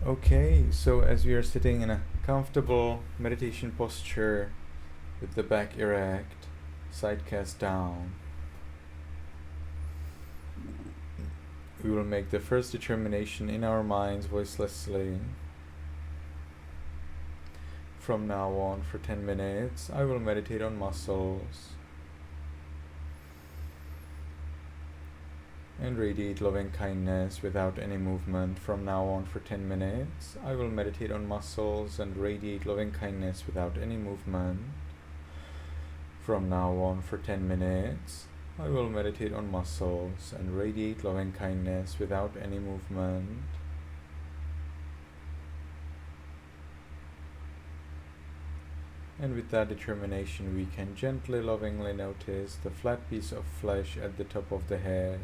Okay, so as we are sitting in a comfortable meditation posture with the back erect, side cast down, we will make the first determination in our minds voicelessly. From now on, for 10 minutes, I will meditate on muscles and radiate loving kindness without any movement. From now on, for 10 minutes, I will meditate on muscles and radiate loving kindness without any movement. From now on, for 10 minutes, I will meditate on muscles and radiate loving kindness without any movement. And with that determination, we can gently, lovingly notice the flat piece of flesh at the top of the head.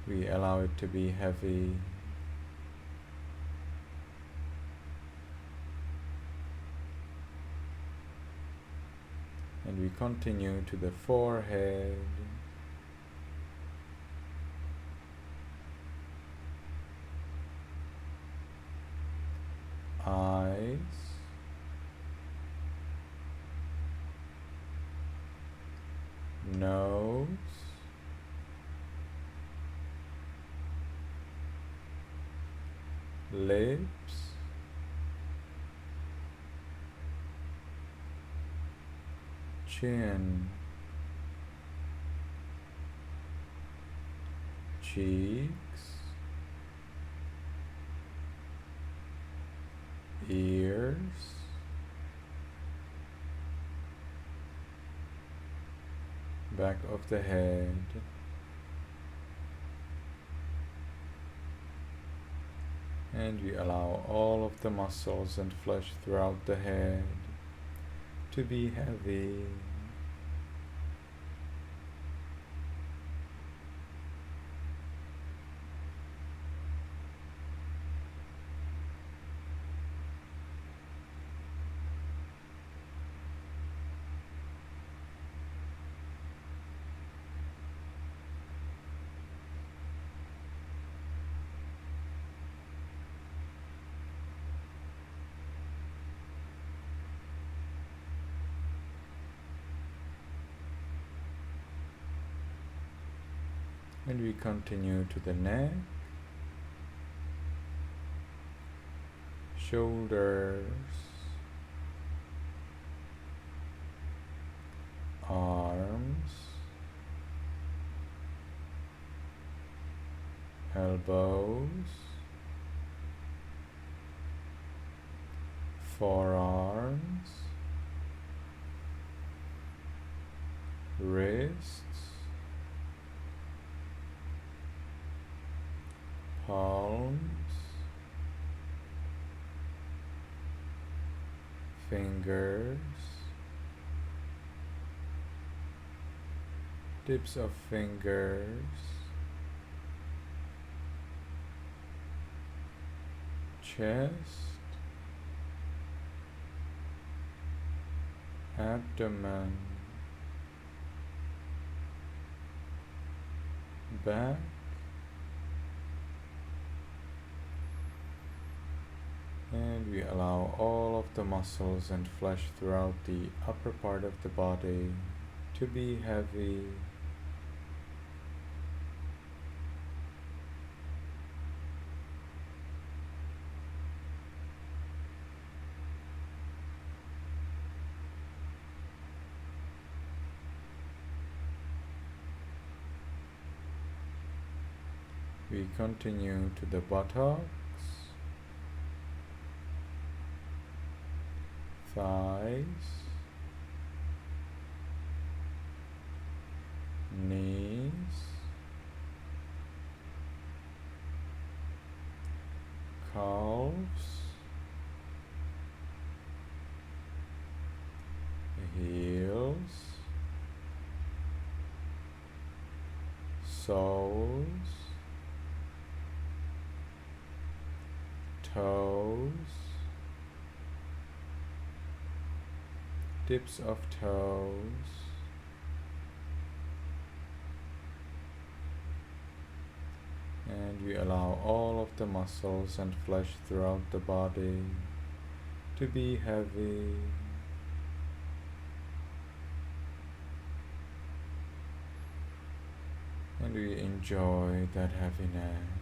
We allow it to be heavy. And we continue to the forehead, eyes, nose, lips, chin, cheeks, ears, back of the head, and we allow all of the muscles and flesh throughout the head to be heavy. And we continue to the neck, shoulders, arms, elbows, forearms, wrists, palms, fingers, tips of fingers, chest, abdomen, back, and we allow all of the muscles and flesh throughout the upper part of the body to be heavy. We continue to the buttocks, thighs, knees, calves, heels, soles, toes, tips of toes, And we allow all of the muscles and flesh throughout the body to be heavy. And we enjoy that heaviness.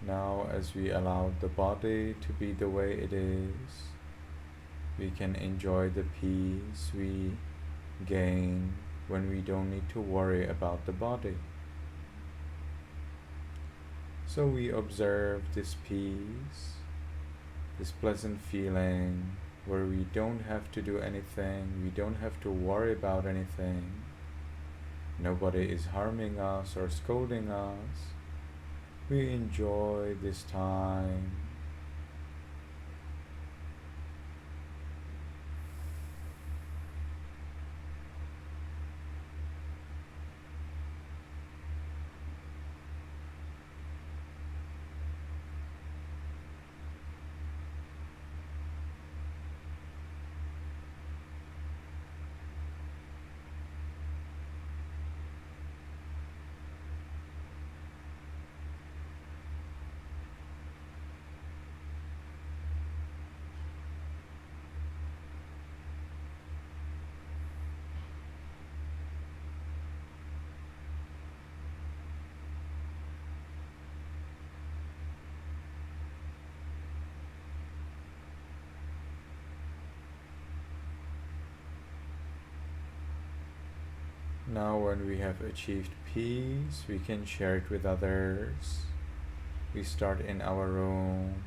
Now, as we allow the body to be the way it is, we can enjoy the peace we gain when we don't need to worry about the body. So we observe this peace, this pleasant feeling where we don't have to do anything, we don't have to worry about anything. Nobody is harming us or scolding us. We enjoy this time. Now when we have achieved peace, we can share it with others. We start in our room.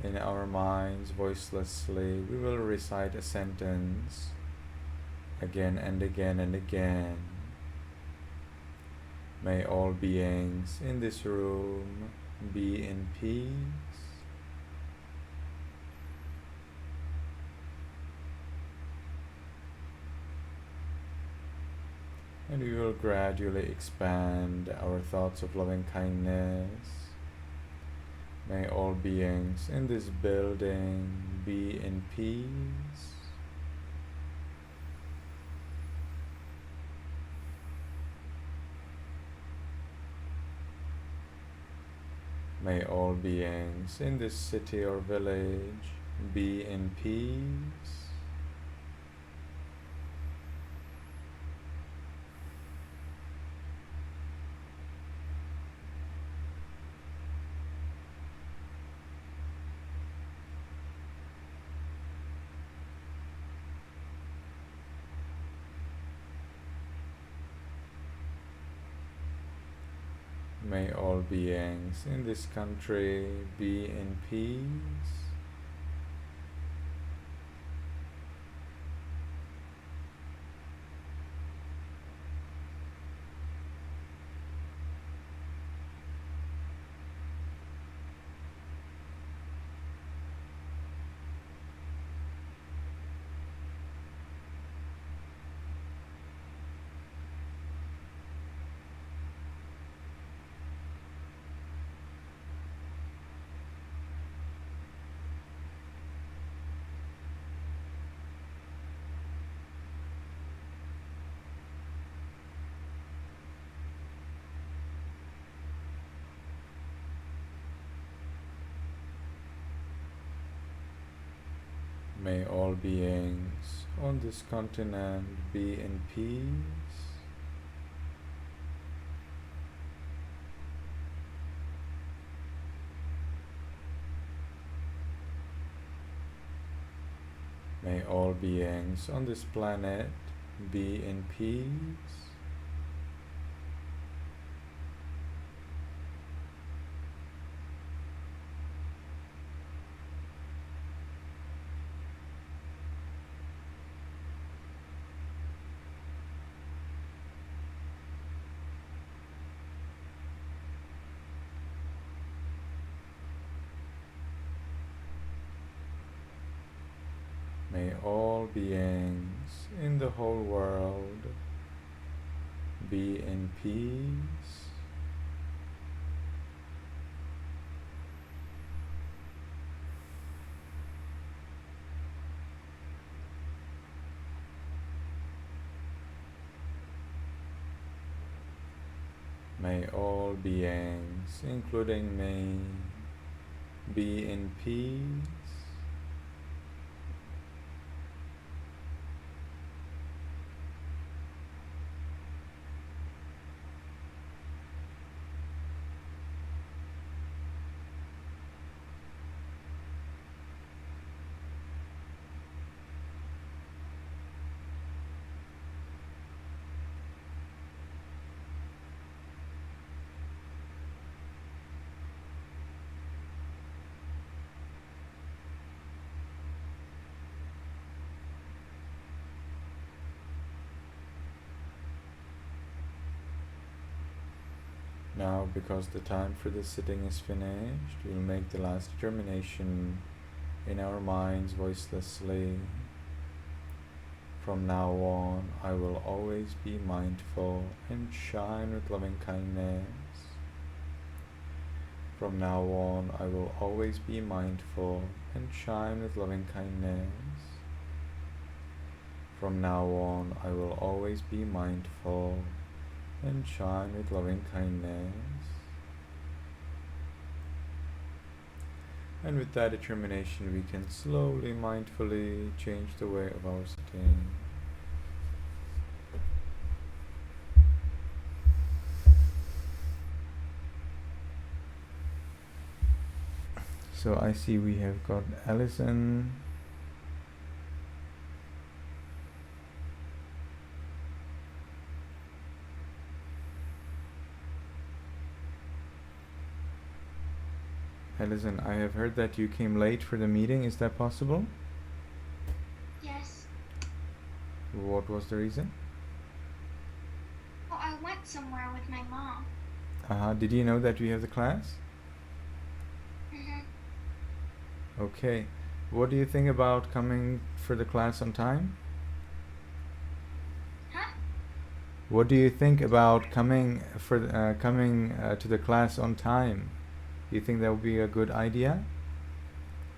In our minds, voicelessly, we will recite a sentence again and again and again. May all beings in this room be in peace. And we will gradually expand our thoughts of loving kindness. May all beings in this building be in peace. May all beings in this city or village be in peace. May all beings in this country be in peace. May all beings on this continent be in peace. May all beings on this planet be in peace. May all beings in the whole world be in peace. May all beings, including me, be in peace. Now, because the time for the sitting is finished, we'll make the last determination in our minds voicelessly. From now on, I will always be mindful and shine with loving kindness. From now on, I will always be mindful and shine with loving kindness. From now on, I will always be mindful and shine with loving kindness. And with that determination, we can slowly, mindfully change the way of our sitting. So I see we have got Alison. Alison, I have heard that you came late for the meeting. Is that possible? Yes. What was the reason? Oh, I went somewhere with my mom. Did you know that we have the class? Mm-hmm. Okay. What do you think about coming for the class on time? Huh? What do you think about coming to the class on time? Do you think that would be a good idea?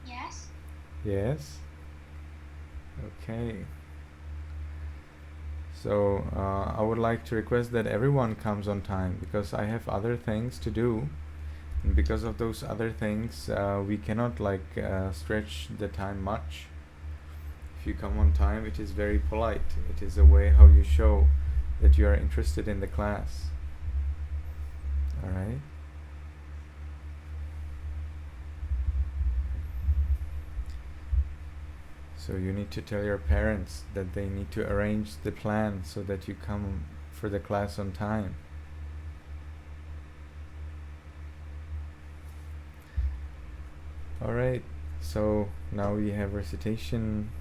Yes. Yes. Okay. So I would like to request that everyone comes on time, because I have other things to do, and because of those other things we cannot stretch the time much. If you come on time, it is very polite. It is a way how you show that you are interested in the class. Alright? So you need to tell your parents that they need to arrange the plan so that you come for the class on time. Alright, so now we have recitation.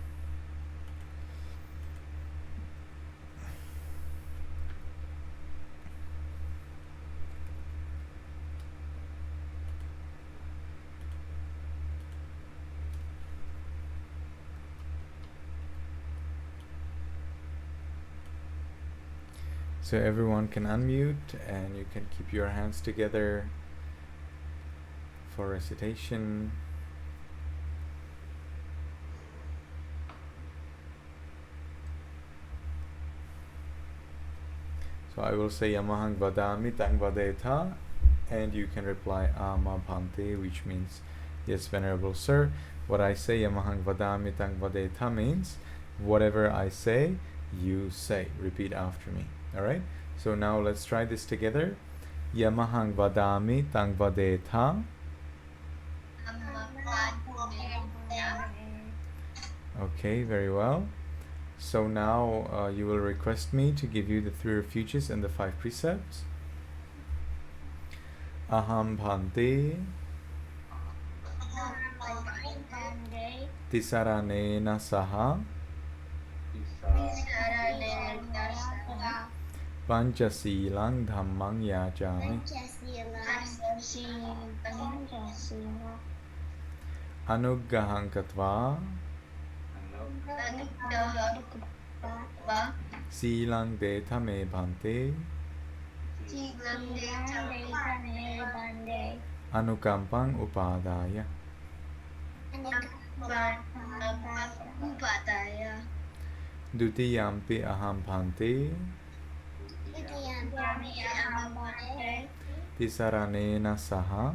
So everyone can unmute, and you can keep your hands together for recitation. So I will say Yamahang Vadami Tang Vadetha, and you can reply Ama Bhante, which means yes, Venerable Sir. What I say Yamahang Vadami Tang Vadetha means whatever I say, you say. Repeat after me. Alright? So now let's try this together. Yamahang Vadami Tang Vadetha. Okay, very well. So now you will request me to give you the 3 refuges and the 5 precepts. Aham Bhante Tisaranena Saha pañcasīlaṃ dhammam yājāmi anuggaham katvā Silang Deta Me Bhante Anukampang Upadaya Dutiyampi Aham Bhante Tisaranena Saha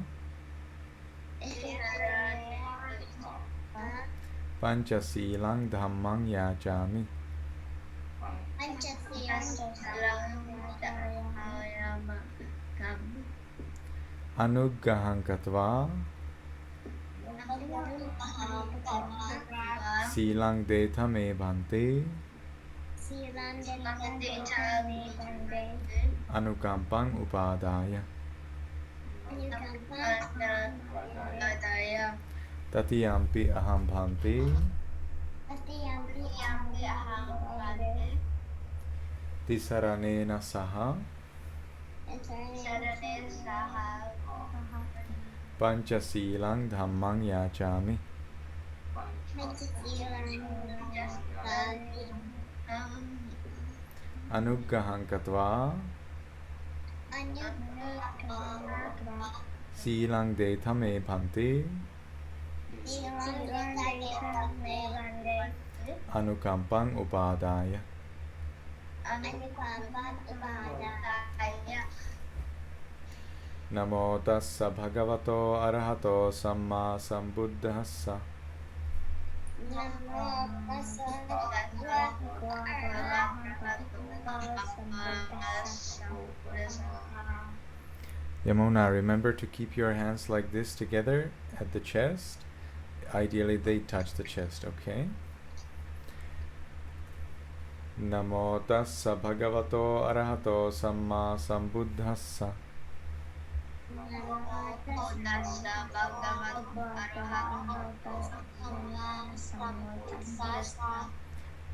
Pañcasīlaṃ Dhammam Yācāmi Anuggaham Katva Silang Deta Me Bhante Anukampang Upadaya Tatiyampi Aham Bhante Tisaranena Saha Pañcasīlaṃ Dhammam Yācāmi Anuggaham Katva Silang Deta Me Bhante Anukampang Upadaya Namo tassa bhagavato arahato samma sambuddhassa Yamuna, remember to keep your hands like this together at the chest. Ideally they touch the chest, okay? Namo tassa bhagavato arahato samma sambuddhassa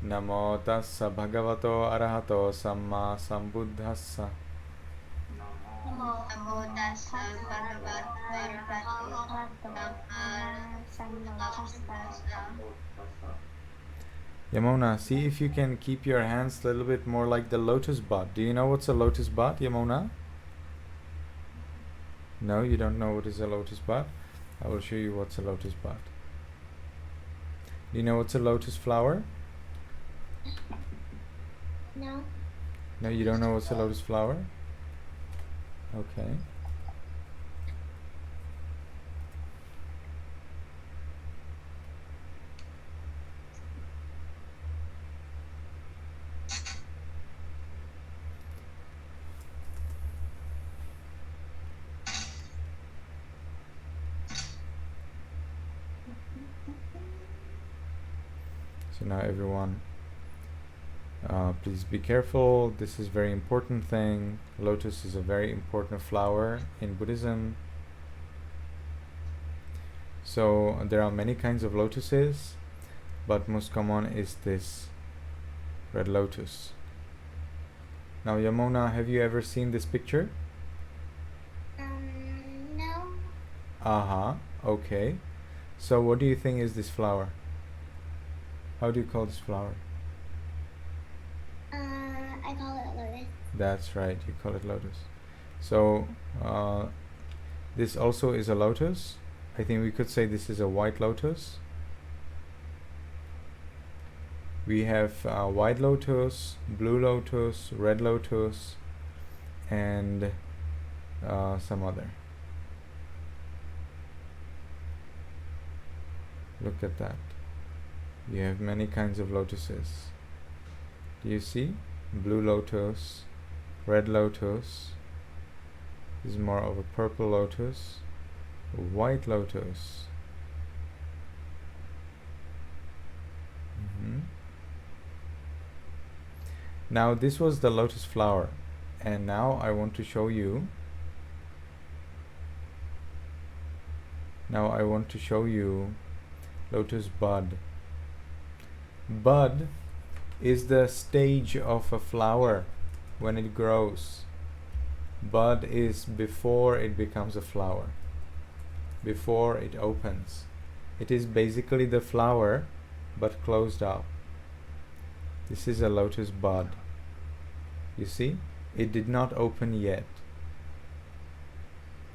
Namo tassa bhagavato arahato samma sambuddhassa Yamuna, see if you can keep your hands a little bit more like the lotus bud. Do you know what's a lotus bud, Yamuna? No, you don't know what is a lotus bud? I will show you what's a lotus bud. Do you know what's a lotus flower? No. No, you don't know what's a lotus flower? Okay. So now everyone, please be careful. This is a very important thing. Lotus is a very important flower in Buddhism. So there are many kinds of lotuses, but most common is this red lotus. Now Yamuna, have you ever seen this picture? No. Aha, okay. So what do you think is this flower? How do you call this flower? I call it lotus. That's right, you call it lotus. So this also is a lotus. I think we could say this is a white lotus. We have white lotus, blue lotus, red lotus, and some other. Look at that. You have many kinds of lotuses. Do you see? Blue lotus, red lotus. This is more of a purple lotus, white lotus. Now this was the lotus flower, and now I want to show you. Now I want to show you lotus bud. Bud is the stage of a flower when it grows. Bud is before it becomes a flower, before it opens. It is basically the flower but closed up. This is a lotus bud. You see? It did not open yet.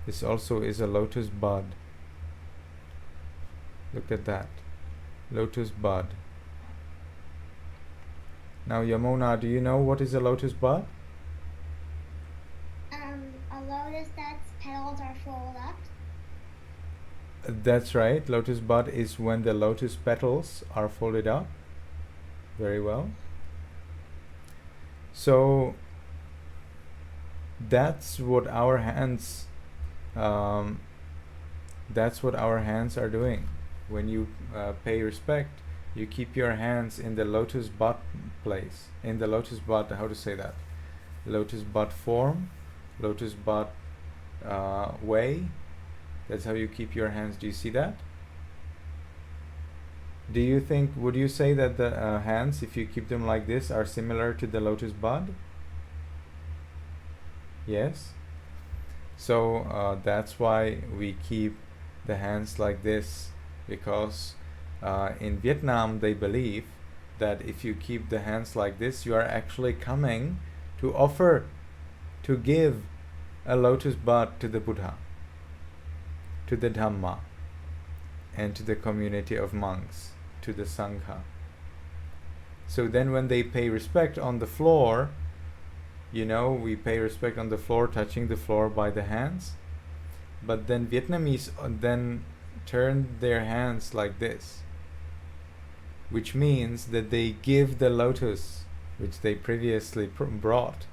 This also is a lotus bud. Look at that. Lotus bud. Now, Yamuna, do you know what is a lotus bud? A lotus that's petals are folded up. That's right. Lotus bud is when the lotus petals are folded up. Very well. So that's what our hands are doing. When you pay respect, you keep your hands in the lotus bud place, in the lotus bud, how to say that, lotus bud form, lotus bud way. That's how you keep your hands. Do you see that? Do you think, would you say that the hands, if you keep them like this, are similar to the lotus bud? Yes. So that's why we keep the hands like this, because in Vietnam they believe that if you keep the hands like this, you are actually coming to offer, to give a lotus bud to the Buddha, to the Dhamma, and to the community of monks, to the Sangha. So then when they pay respect on the floor, you know, we pay respect on the floor, touching the floor by the hands. But then Vietnamese then turn their hands like this, which means that they give the lotus which they previously brought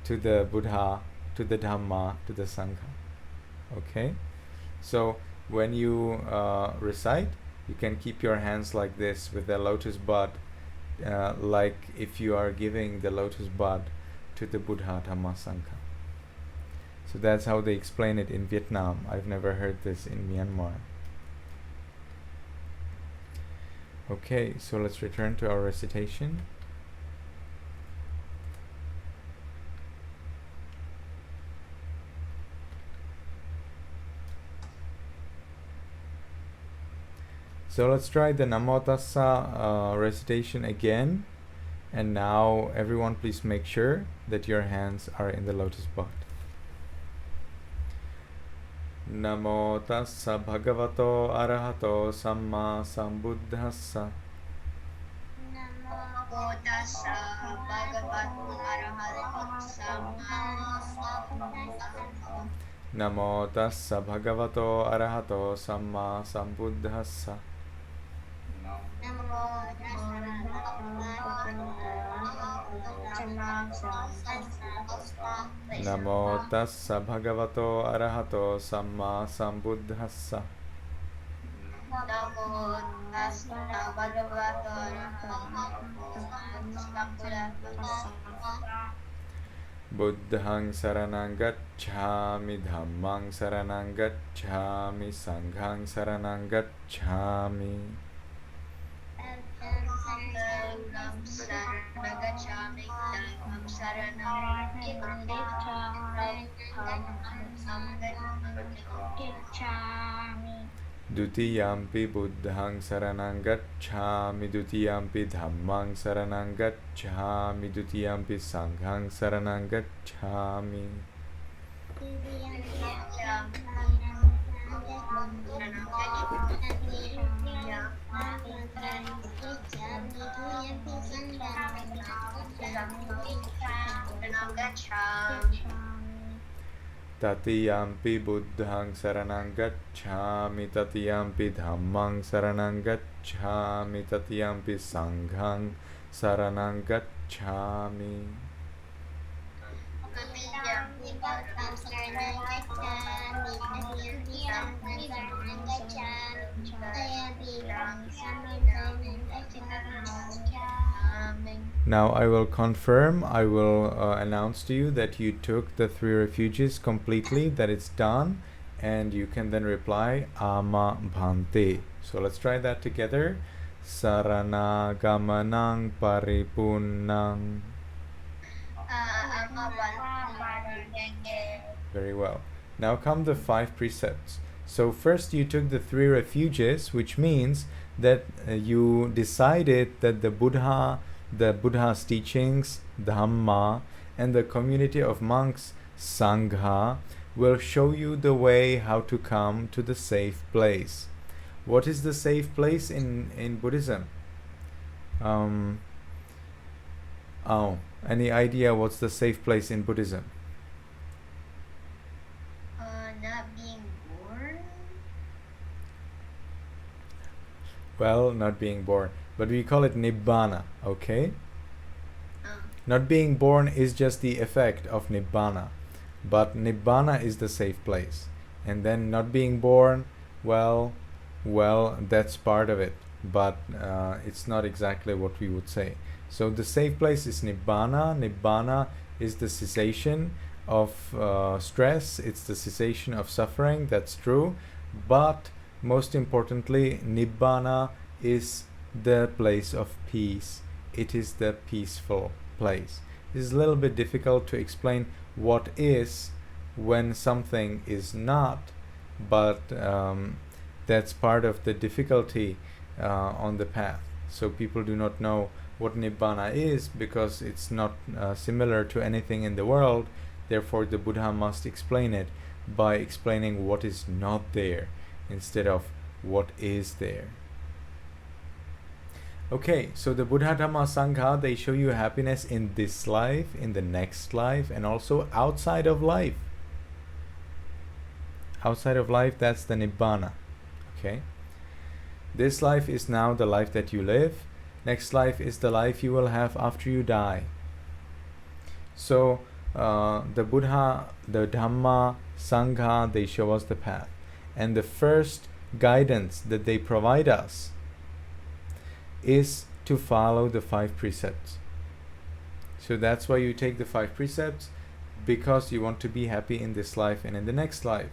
to the Buddha, to the Dhamma, to the Sangha. Okay? So when you recite, you can keep your hands like this with the lotus bud, like if you are giving the lotus bud to the Buddha, Dhamma, Sangha. So that's how they explain it in Vietnam. I've never heard this in Myanmar. Okay, so let's return to our recitation. So let's try the Namo Tassa recitation again. And now everyone please make sure that your hands are in the lotus bud. Namo Tassa Bhagavato Arahato Samma Sambuddhassa. Namo Tassa Bhagavato Arahato Samma Sambuddhassa. Namo Tassa Bhagavato Arahato Samma Sambuddhassa. Namo Tassa Bhagavato Arahato Samma Sambuddhassa. Namo Tassa Bhagavato Arahato Sambuddhassa. Buddhaṃ saranang gacchāmi, Dhammaṃ saranang gacchāmi, Sanghaṃ saranang gacchāmi. Dutiyampi Buddhaṃ saranang gacchāmi, Dutiyampi Dhammaṃ saranang gacchāmi, Dutiyampi Sanghaṃ saranang gacchāmi. Tatiyampi Buddhaṃ saranang gacchāmi, Tatiyampi Dhammaṃ saranang gacchāmi, Tatiyampi Sanghaṃ saranang gacchāmi. Now I will confirm, I will announce to you that you took the 3 refuges completely, that it's done, and you can then reply Ama Bhante. So let's try that together. Sarana Gamanang Paripunnang. Very well. Now come the 5 precepts. So first you took the 3 refuges, which means that you decided that the Buddha's teachings, Dhamma, and the community of monks, Sangha, will show you the way how to come to the safe place. What is the safe place in Buddhism? Any idea what's the safe place in Buddhism? Not being born. Well, not being born, but we call it Nibbana, okay? Not being born is just the effect of Nibbana, but Nibbana is the safe place. And then not being born, well, that's part of it, but it's not exactly what we would say. So the safe place is Nibbana. Nibbana is the cessation of stress, it's the cessation of suffering, that's true, but most importantly, Nibbana is the place of peace. It is the peaceful place. It's a little bit difficult to explain what is when something is not, but that's part of the difficulty on the path. So people do not know what Nibbana is because it's not similar to anything in the world. Therefore, the Buddha must explain it by explaining what is not there instead of what is there. Okay, so the Buddha Dhamma Sangha, they show you happiness in this life, in the next life, and also outside of life. Outside of life, that's the Nibbana. Okay? This life is now the life that you live. Next life is the life you will have after you die. So, the Buddha, the Dhamma, Sangha, they show us the path. And the first guidance that they provide us is to follow the 5 precepts. So that's why you take the 5 precepts, because you want to be happy in this life and in the next life.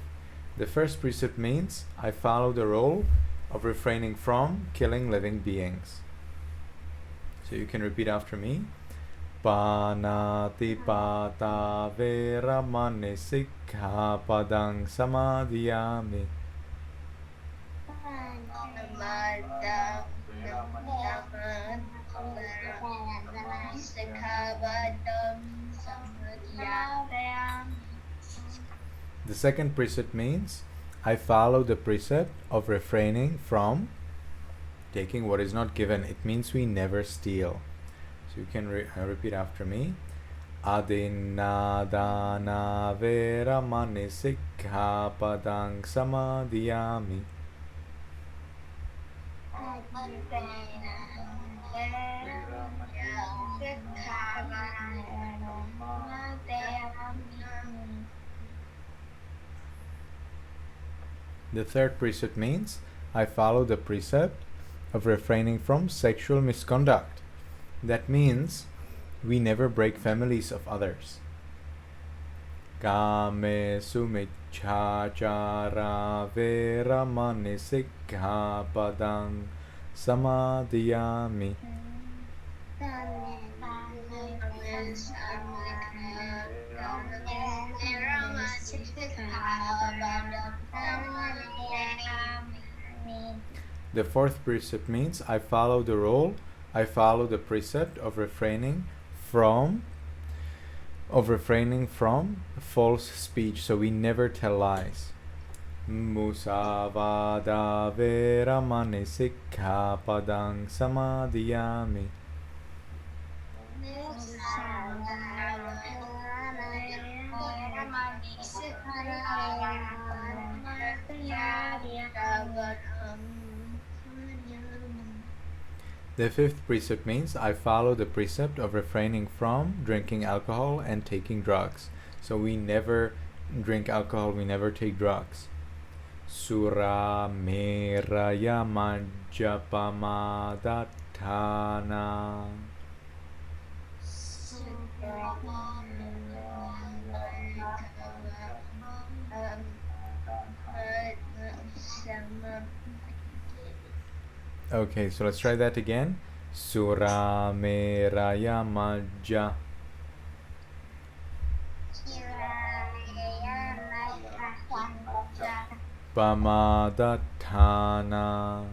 The first precept means, I follow the rule of refraining from killing living beings. So you can repeat after me. Panatipata veramani sikkhapadang samadhiyami. The second precept means, I follow the precept of refraining from taking what is not given. It means we never steal. So you can repeat after me. Adinadana veramani sikkhapadang samadhiyami. The third precept means, I follow the precept of refraining from sexual misconduct. That means we never break families of others. Kame sumichhachara veramani sikkhapadang samadhiyami. The fourth precept means, I follow the rule, I follow the precept of refraining from false speech. So we never tell lies. Musavada veramani sikkhapadang samadhiyami. The fifth precept means, I follow the precept of refraining from drinking alcohol and taking drugs. So we never drink alcohol, we never take drugs. Sura meraya majjapamadatthana. Okay, so let's try that again. Sura meraya majja. Appamadattana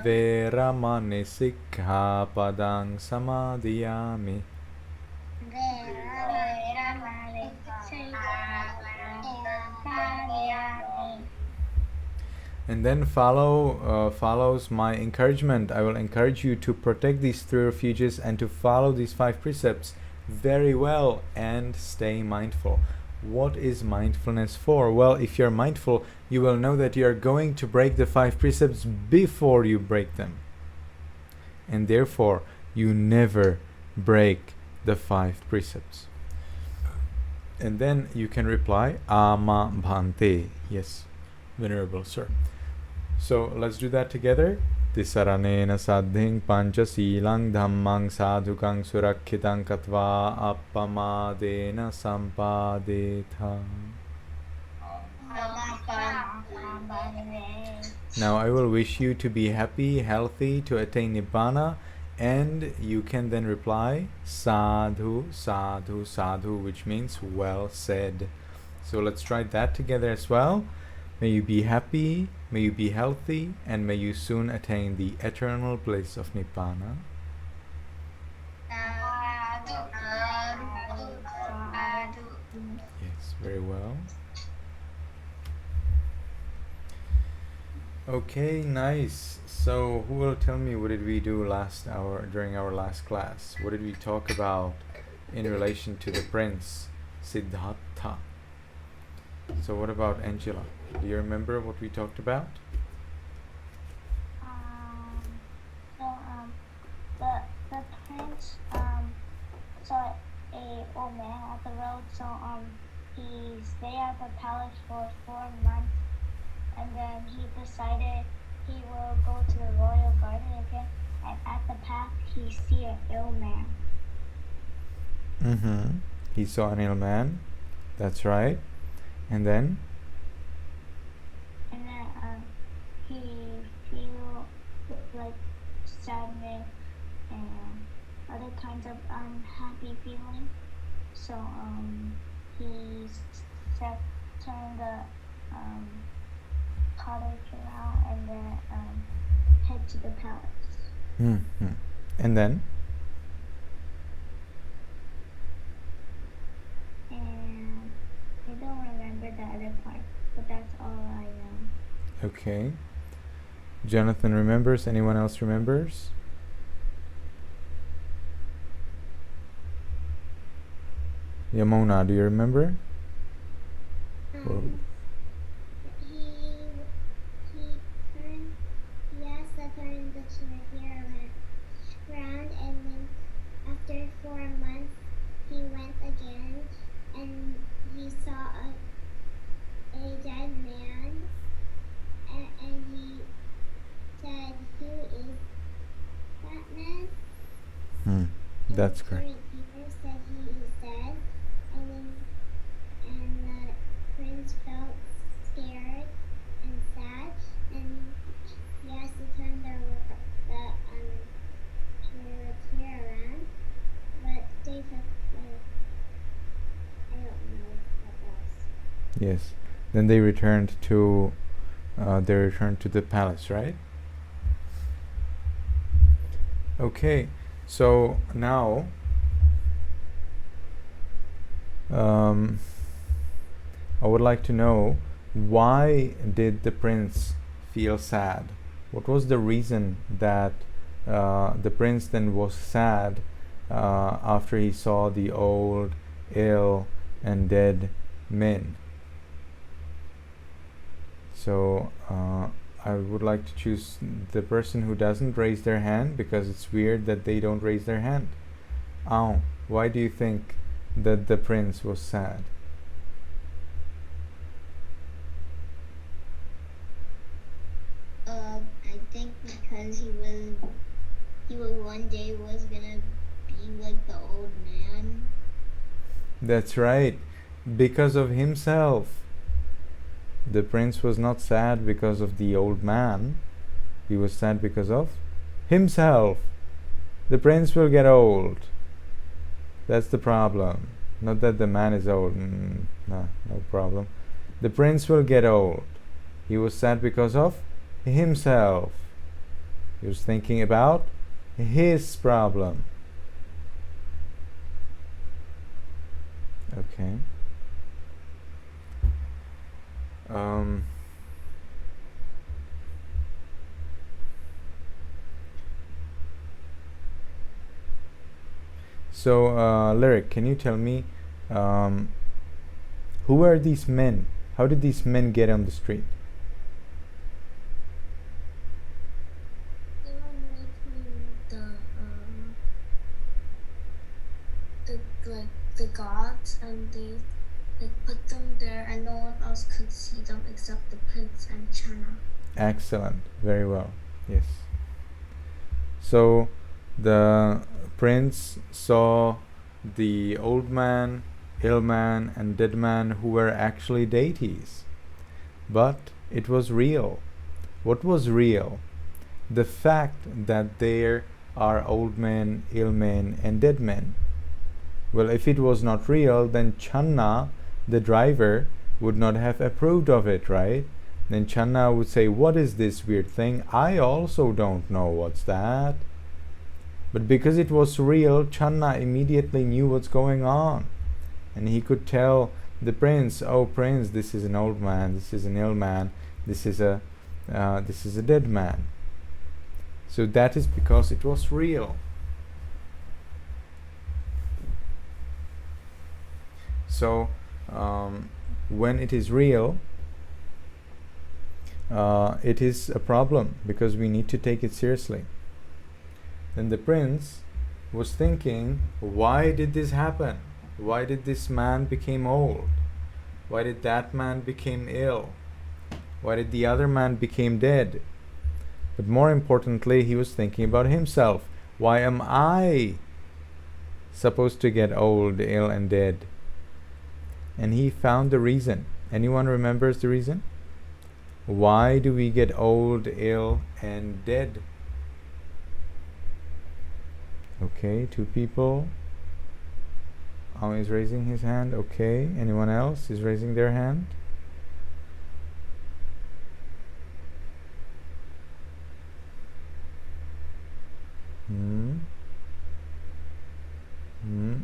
Veramani sikkhapadang samadhiyami. And then follows my encouragement. I will encourage you to protect these 3 refuges and to follow these 5 precepts very well and stay mindful. What is mindfulness for? Well, if you're mindful, you will know that you are going to break the 5 precepts before you break them. And therefore, you never break the 5 precepts. And then you can reply, Ama Bhante. Yes, Venerable Sir. So let's do that together. Tisaraṇena saddhiṃ pañcasīlaṃ dhammāṃ sādhukāṃ surakkhitāṃ katva appamadena sampadetha. Now I will wish you to be happy, healthy, to attain Nibbana, and you can then reply sadhu, sadhu, sadhu, which means well said. So let's try that together as well. May you be happy, may you be healthy, and may you soon attain the eternal bliss of Nibbana. Yes, very well. Okay, nice. So, who will tell me what did we do during our last class? What did we talk about in relation to the prince, Siddhattha? So, what about Angela? Do you remember what we talked about? The prince saw a old man at the road, so he stayed at the palace for 4 months, and then he decided he will go to the royal garden again, and at the path he see an ill man. He saw an ill man. That's right. And then? He feel like sadness and other kinds of unhappy feelings. So he turned the cottage around and then head to the palace. And then? And I don't remember the other part, but that's all I know. Okay. Jonathan remembers. Anyone else remembers? Yamuna, do you remember? He asked to turn the chair around, and then after 4 months he went again, and he saw a dead man, and he said, "Who is that man?" That's correct. Peter said he is dead, and the prince felt scared and sad, and he asked to turn the chair around, but they took I don't know what else. Yes. Then they returned to the palace, right? Okay. So now I would like to know, why did the prince feel sad? What was the reason that the prince then was sad after he saw the old, ill, and dead men? So I would like to choose the person who doesn't raise their hand, because it's weird that they don't raise their hand. Why do you think that the prince was sad? I think because he one day was gonna be like the old man. That's right. Because of himself. The prince was not sad because of the old man. He was sad because of himself. The prince will get old. That's the problem. Not that the man is old. No problem. The prince will get old. He was sad because of himself. He was thinking about his problem. Okay. So, Lyric, can you tell me who are these men? How did these men get on the street? They were making the gods, and they put them there, and no one else could see them except the prince and Channa. Excellent. Very well. Yes. So the prince saw the old man, ill man, and dead man who were actually deities. But it was real. What was real? The fact that there are old men, ill men, and dead men. Well, if it was not real, then Channa, the driver, would not have approved of it, right? Then Channa would say, what is this weird thing? I also don't know what's that. But because it was real, Channa immediately knew what's going on. And he could tell the prince, oh prince, this is an old man, this is an ill man, this is a dead man. So that is because it was real. So when it is real, it is a problem because we need to take it seriously. Then the prince was thinking, why did this happen? Why did this man become old? Why did that man become ill? Why did the other man become dead? But more importantly, he was thinking about himself. Why am I supposed to get old, ill, and dead? And he found the reason. Anyone remembers the reason? Why do we get old, ill, and dead? Okay, 2 people. Is raising his hand. Okay, anyone else is raising their hand?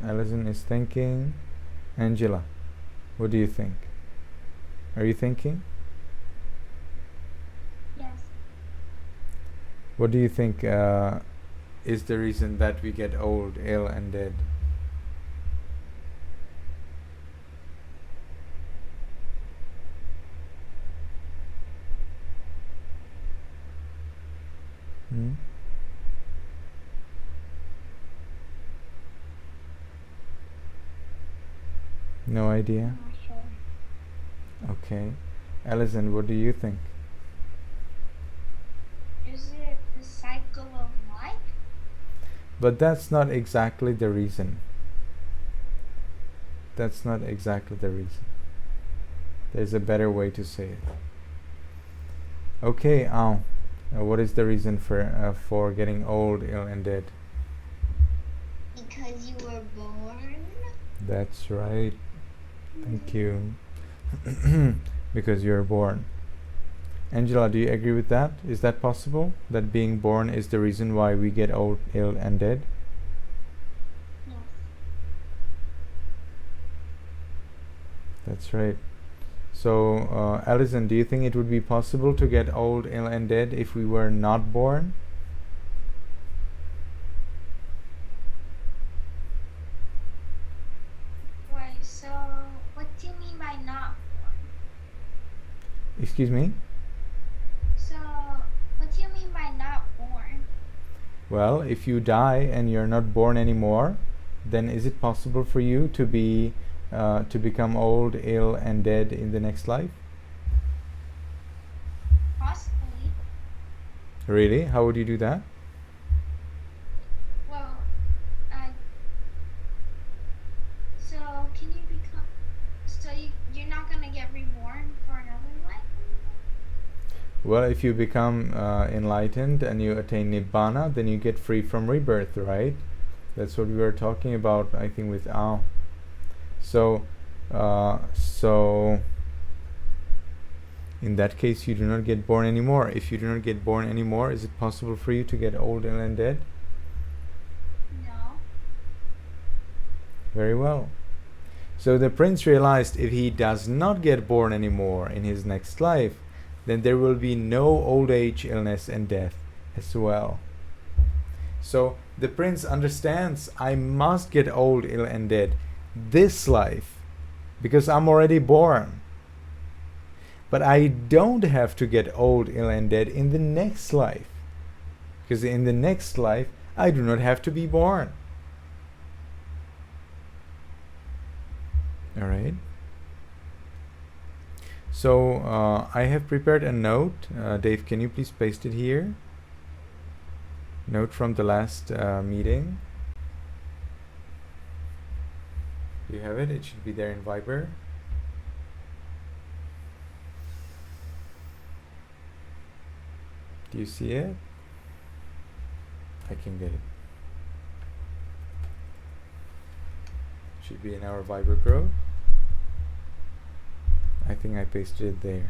Alison is thinking. Angela, what do you think? Are you thinking? Yes. What do you think is the reason that we get old, ill, and dead? No idea? I'm not sure. Okay. Alison, what do you think? Is it the cycle of life? But that's not exactly the reason. That's not exactly the reason. There's a better way to say it. Okay, what is the reason for getting old, ill, and dead? Because you were born. That's right. Thank you. Because you're born. Angela, do you agree with that? Is that possible? That being born is the reason why we get old, ill, and dead? Yes. That's right. So, Alison, do you think it would be possible to get old, ill, and dead if we were not born? Wait, so what do you mean by not born? Excuse me? So, what do you mean by not born? Well, if you die and you're not born anymore, then is it possible for you to become old, ill, and dead in the next life? Possibly. Really? How would you do that? Well, so can you become? So you're not gonna get reborn for another life? Well, if you become enlightened and you attain Nibbana, then you get free from rebirth, right? That's what we were talking about, I think, with Ao. So in that case, you do not get born anymore. If you do not get born anymore, is it possible for you to get old, ill, and dead? No. Very well. So the prince realized if he does not get born anymore in his next life, then there will be no old age, illness, and death as well. So the prince understands, I must get old, ill, and dead this life because I'm already born. But I don't have to get old, ill, and dead in the next life, because in the next life I do not have to be born. All right. So I have prepared a note. Dave, can you please paste it here? Note from the last meeting. Do you have it? It should be there in Viber. Do you see it? I can get it. Should be in our Viber group. I think I pasted it there.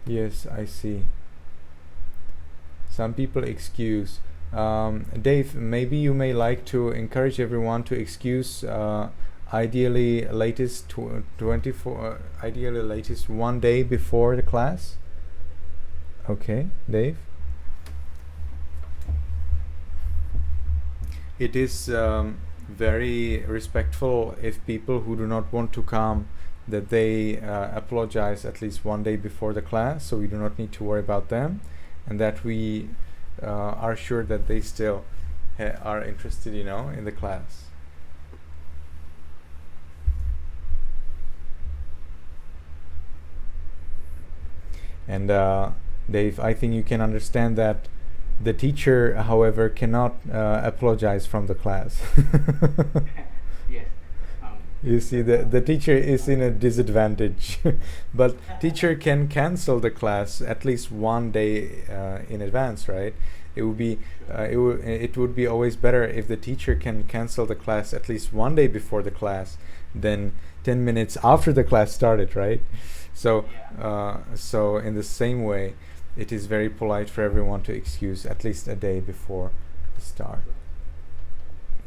Yes, I see. Some people excuse. Dave, maybe you may like to encourage everyone to excuse ideally latest 24, ideally latest 1 day before the class. Okay, Dave. It is very respectful if people who do not want to come, that they apologize at least 1 day before the class, so we do not need to worry about them, and that we are sure that they still are interested, in the class. And Dave, I think you can understand that the teacher, however, cannot apologize from the class. Yes. You see, the teacher is in a disadvantage, but teacher can cancel the class at least 1 day in advance, right? It would be it would be always better if the teacher can cancel the class at least 1 day before the class than 10 minutes after the class started, right? So so in the same way, it is very polite for everyone to excuse at least a day before the start.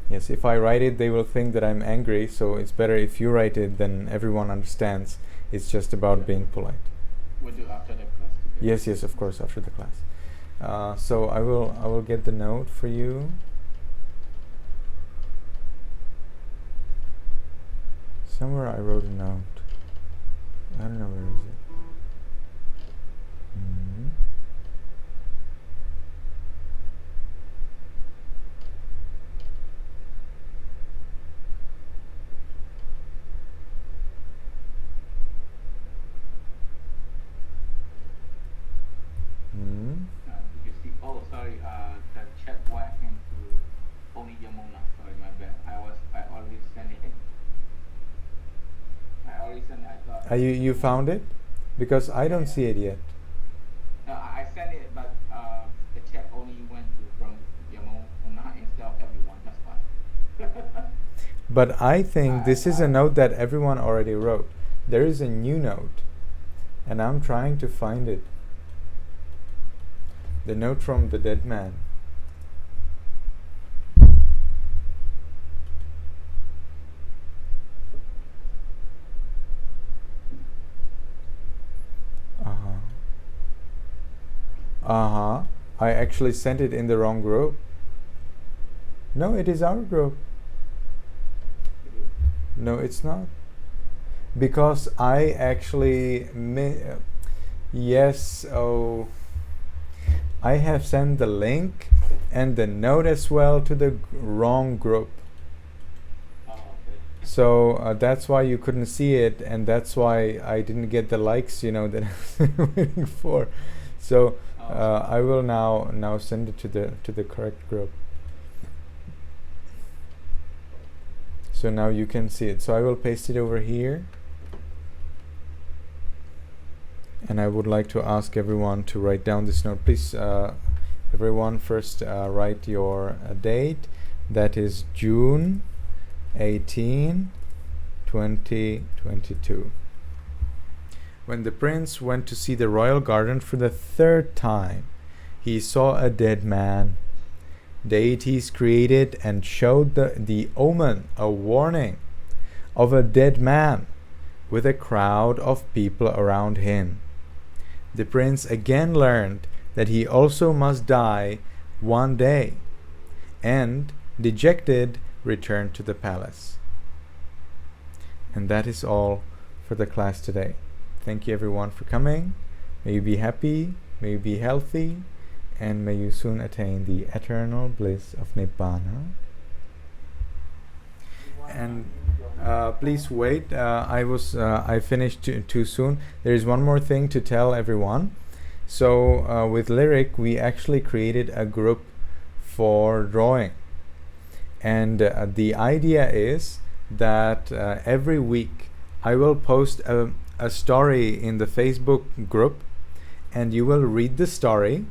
Yes, if I write it, they will think that I'm angry, so it's better if you write it, then everyone understands it's just about being polite. We'll do after the class. Yes, of course, after the class. So I will get the note for you. Somewhere I wrote a note. I don't know, where is it? You see, oh sorry, the chat went into only Yamuna. Sorry, my bad. I already sent it. I thought. You found it? Because I don't see it yet. No, I sent it, but the chat only went to from Yamuna instead of everyone. That's why. But I think this is a note that everyone already wrote. There is a new note, and I'm trying to find it. The note from the dead man. I actually sent it in the wrong group. No, it is our group. No, it's not. Because I actually yes, I have sent the link and the note as well to the wrong group. Oh, okay. So that's why you couldn't see it, and that's why I didn't get the likes, that I was waiting for. So I will now send it to the correct group. So now you can see it. So I will paste it over here. And I would like to ask everyone to write down this note. Please, everyone, first write your date. That is June 18, 2022. When the prince went to see the royal garden for the third time, he saw a dead man. Deities created and showed the omen, a warning, of a dead man with a crowd of people around him. The prince again learned that he also must die one day, and, dejected, returned to the palace. And that is all for the class today. Thank you everyone for coming. May you be happy, may you be healthy, and may you soon attain the eternal bliss of Nibbana. And please wait. I finished too soon. There is one more thing to tell everyone. So with Lyric, we actually created a group for drawing, and the idea is that every week I will post a story in the Facebook group, and you will read the story,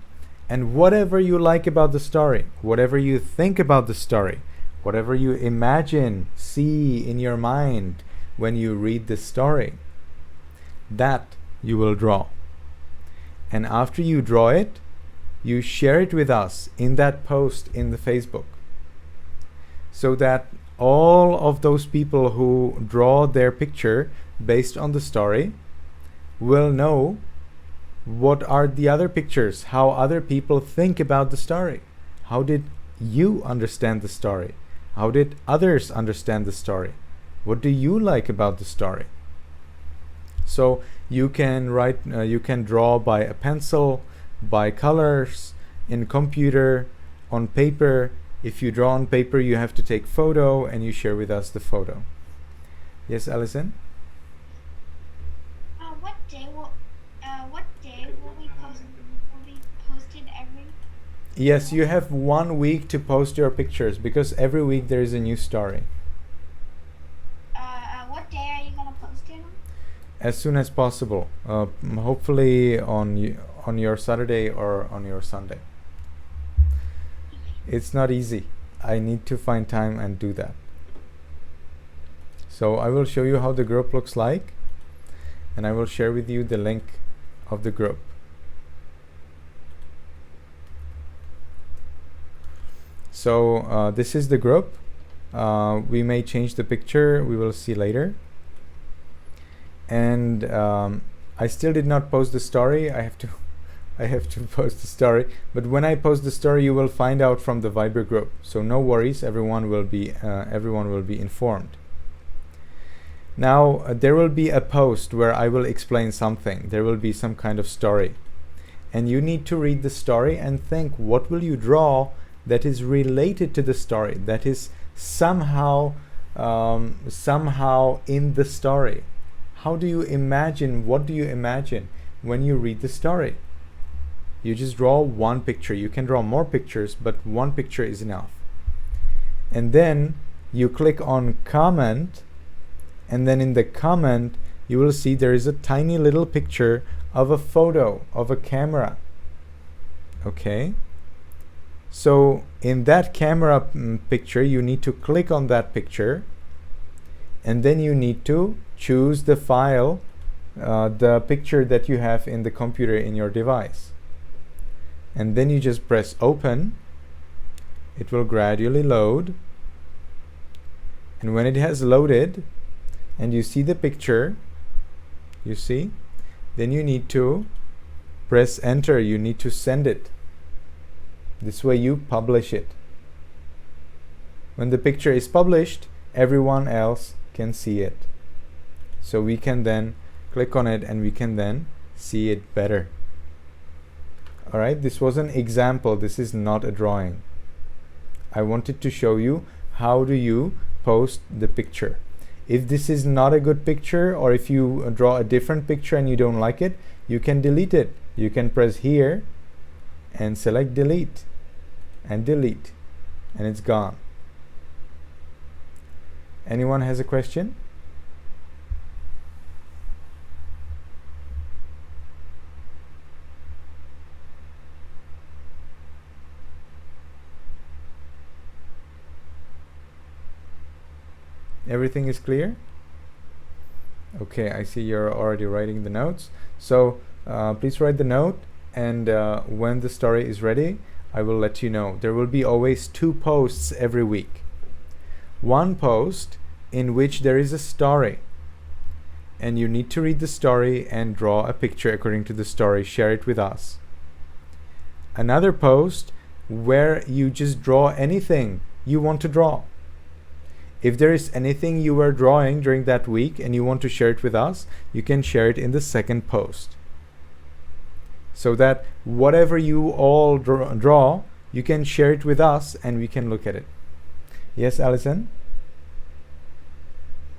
and whatever you like about the story, whatever you think about the story, whatever you imagine, see in your mind when you read the story, that you will draw. And after you draw it, you share it with us in that post in the Facebook, so that all of those people who draw their picture based on the story will know what are the other pictures, how other people think about the story. How did you understand the story? How did others understand the story? What do you like about the story? So you can write, you can draw by a pencil, by colors, in computer, on paper. If you draw on paper, you have to take photo and you share with us the photo. Yes, Alison? What day will we post it every? Yes, you have 1 week to post your pictures, because every week there is a new story. What day are you gonna post it on? As soon as possible. Hopefully on your Saturday or on your Sunday. It's not easy. I need to find time and do that. So I will show you how the group looks like, and I will share with you the link of the group. So this is the group. We may change the picture, we will see later. And I still did not post the story. I have to post the story, but when I post the story, you will find out from the Viber group. So no worries, everyone will be informed. Now there will be a post where I will explain something. There will be some kind of story, and you need to read the story and think, what will you draw that is related to the story, that is somehow in the story. How do you imagine? What do you imagine when you read the story? You just draw one picture. You can draw more pictures, but one picture is enough. And then you click on comment, and then in the comment you will see there is a tiny little picture of a photo of a camera. Okay? So in that camera picture, you need to click on that picture, and then you need to choose the file, the picture that you have in the computer in your device. And then you just press open. It will gradually load. And when it has loaded and you see the picture, you see, then you need to press enter. You need to send it. This way you publish it. When the picture is published, everyone else can see it. So we can then click on it and we can then see it better. Alright, this was an example. This is not a drawing. I wanted to show you how do you post the picture. If this is not a good picture, or if you draw a different picture and you don't like it, you can delete it. You can press here and select delete, and it's gone. Anyone has a question? Everything is clear? Okay, I see you're already writing the notes. So please write the note, and when the story is ready, I will let you know. There will be always 2 posts every week. One post in which there is a story, and you need to read the story and draw a picture according to the story. Share it with us. Another post where you just draw anything you want to draw. If there is anything you were drawing during that week and you want to share it with us, you can share it in the second post. So that whatever you all draw, you can share it with us and we can look at it. Yes, Alison?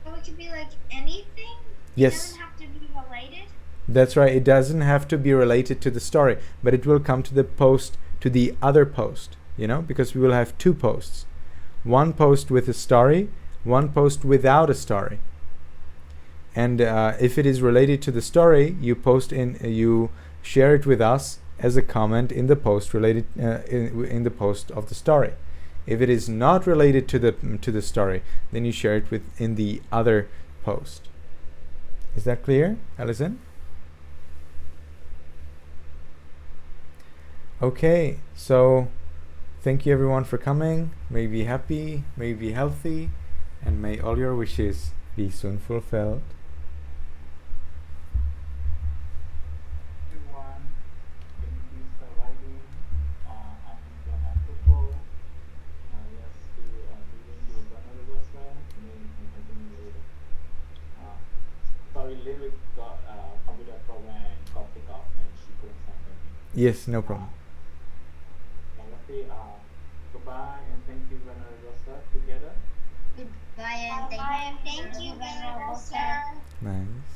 So it could be like anything? Yes. It doesn't have to be related? That's right. It doesn't have to be related to the story, but it will come to the post, to the other post, because we will have 2 posts. One post with a story, one post without a story. And if it is related to the story, you share it with us as a comment in the post related in the post of the story. If it is not related to the story, then you share it in the other post. Is that clear, Alison? Okay, so thank you everyone for coming. May you be happy, may you be healthy, and may all your wishes be soon fulfilled. Everyone, can you please start writing? Ashin Sarana. Let's do reading the Venerable Sir, and then we can continue later. Sorry, Lyric got computer program got picked up and she couldn't send anything. Yes, no problem. Goodbye and thank you, Venerable Sir, together. Goodbye and thank you, Venerable Sir. Nice.